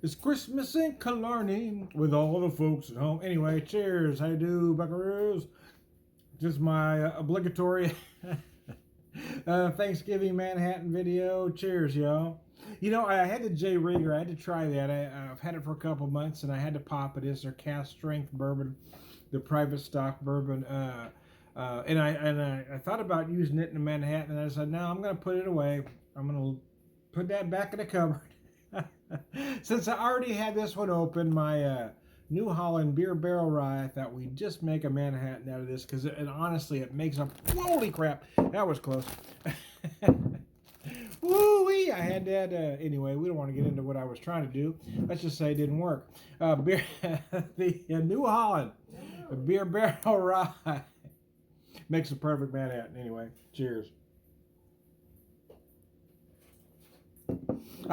It's Christmas in Killarney with all the folks at home. Anyway, cheers. How you do, buckaroos? Just my obligatory Thanksgiving Manhattan video. Cheers, y'all. You know, I had the J. Rieger. I had to try that. I've had it for a couple months, and I had to pop it. It's their cast strength bourbon, the private stock bourbon. And I thought about using it in Manhattan, and I said, no, I'm going to put it away. I'm going to put that back in the cupboard. Since I already had this one open, my New Holland Beer Barrel Rye, I thought we'd just make a Manhattan out of this because, honestly, it makes a holy crap. That was close. Woo-wee! I had that. Anyway, we don't want to get into what I was trying to do. Let's just say it didn't work. The New Holland Beer Barrel Rye makes a perfect Manhattan. Anyway, cheers.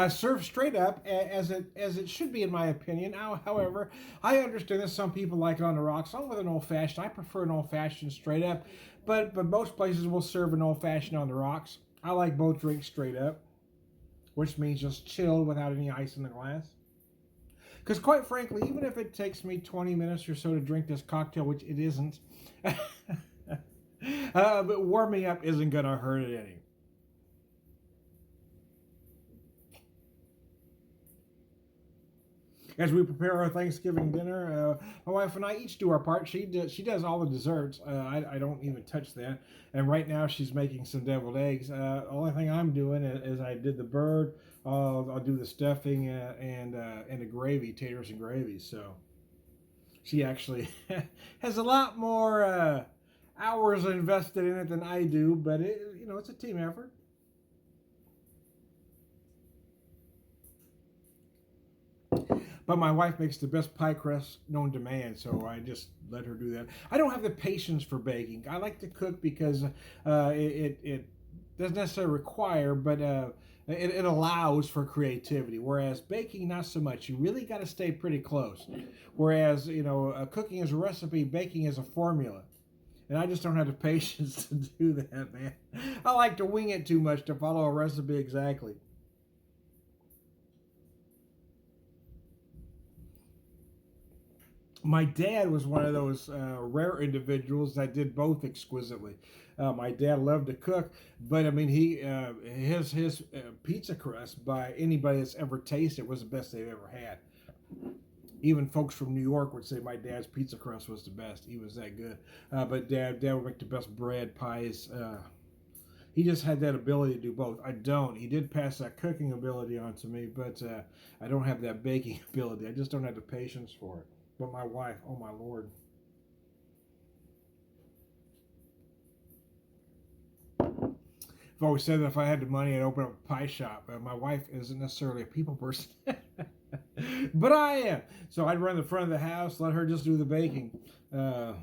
Served straight up as it should be, in my opinion. However, I understand that some people like it on the rocks. I'm with an old fashioned. I prefer an old fashioned straight up, but most places will serve an old fashioned on the rocks. I like both drinks straight up, which means just chilled without any ice in the glass. Because quite frankly, even if it takes me 20 minutes or so to drink this cocktail, which it isn't, but warming up isn't going to hurt it any. As we prepare our Thanksgiving dinner, my wife and I each do our part. She does all the desserts. I don't even touch that. And right now she's making some deviled eggs. The only thing I'm doing is I did the bird. I'll do the stuffing and the gravy, taters and gravy. So she actually has a lot more hours invested in it than I do. But it's a team effort. But my wife makes the best pie crust known to man, so I just let her do that. I don't have the patience for baking. I like to cook because it doesn't necessarily require, but it allows for creativity. Whereas baking, not so much. You really got to stay pretty close. Whereas, cooking is a recipe, baking is a formula. And I just don't have the patience to do that, man. I like to wing it too much to follow a recipe exactly. My dad was one of those rare individuals that did both exquisitely. My dad loved to cook, but I mean, his pizza crust, by anybody that's ever tasted, was the best they've ever had. Even folks from New York would say my dad's pizza crust was the best. He was that good. But dad would make the best bread, pies. He just had that ability to do both. I don't. He did pass that cooking ability on to me, but I don't have that baking ability. I just don't have the patience for it. But my wife, oh my Lord. I've always said that if I had the money, I'd open up a pie shop. My wife isn't necessarily a people person, but I am. So I'd run the front of the house, let her just do the baking. I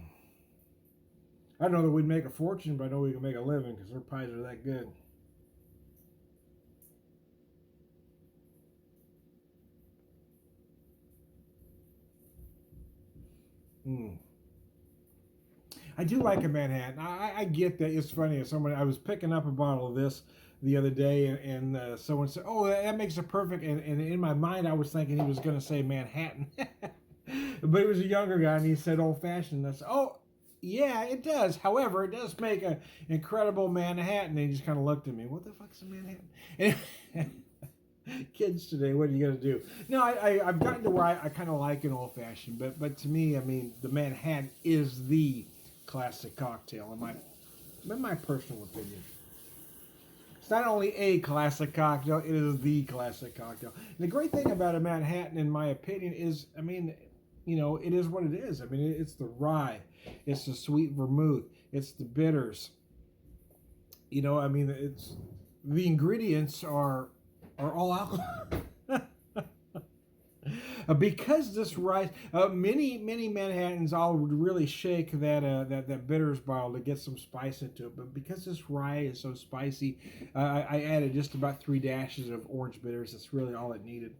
don't know that we'd make a fortune, but I know we can make a living because her pies are that good. I do like a Manhattan. I get that. It's funny. I was picking up a bottle of this the other day, and someone said, "Oh, that makes it perfect." And in my mind, I was thinking he was going to say Manhattan, but he was a younger guy, and he said old fashioned. I said, "Oh, yeah, it does. However, it does make an incredible Manhattan." And he just kind of looked at me. What the fuck's a Manhattan? Kids today, what are you going to do? No, I've gotten to where I kind of like an old fashioned, but to me, I mean, the Manhattan is the classic cocktail in my personal opinion. It's not only a classic cocktail, it is the classic cocktail. And the great thing about a Manhattan, in my opinion, is, I mean, it is what it is. I mean, it's the rye, it's the sweet vermouth, it's the bitters. I mean, it's the ingredients are all alcohol. Because this rice, many Manhattans, I'll really shake that bitters bottle to get some spice into it. But because this rye is so spicy, I added just about 3 dashes of orange bitters. That's really all it needed.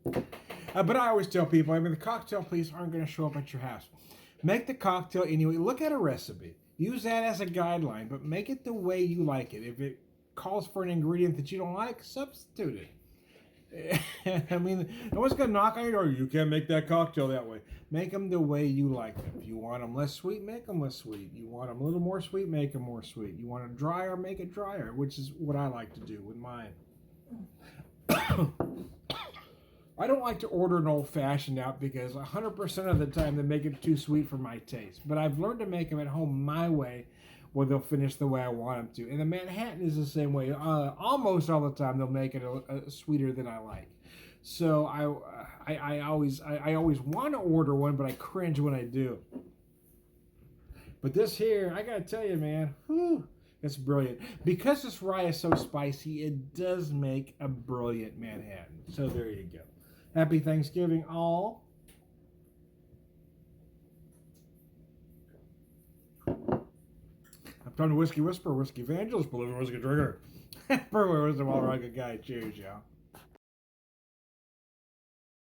But I always tell people, I mean, the cocktail police aren't going to show up at your house. Make the cocktail anyway. Look at a recipe. Use that as a guideline, but make it the way you like it. If it calls for an ingredient that you don't like, substitute it. I mean, no one's gonna knock on your door. You can't make that cocktail that way. Make them the way you like them. If you want them less sweet, make them less sweet. You want them a little more sweet, make them more sweet. You want it drier, make it drier, which is what I like to do with mine. I don't like to order an old fashioned out because 100% of the time they make it too sweet for my taste. But I've learned to make them at home my way, where they'll finish the way I want them to. And the Manhattan is the same way. Almost all the time they'll make it sweeter than I like. So I always want to order one, but I cringe when I do. But this here, I gotta tell you, man, whew, it's brilliant. Because this rye is so spicy, it does make a brilliant Manhattan. So there you go. Happy Thanksgiving, all. I'm Tony Whiskey Whisperer, Whiskey Evangelist, believer, whiskey drinker. For wisdom, all right, good guy. Cheers, y'all.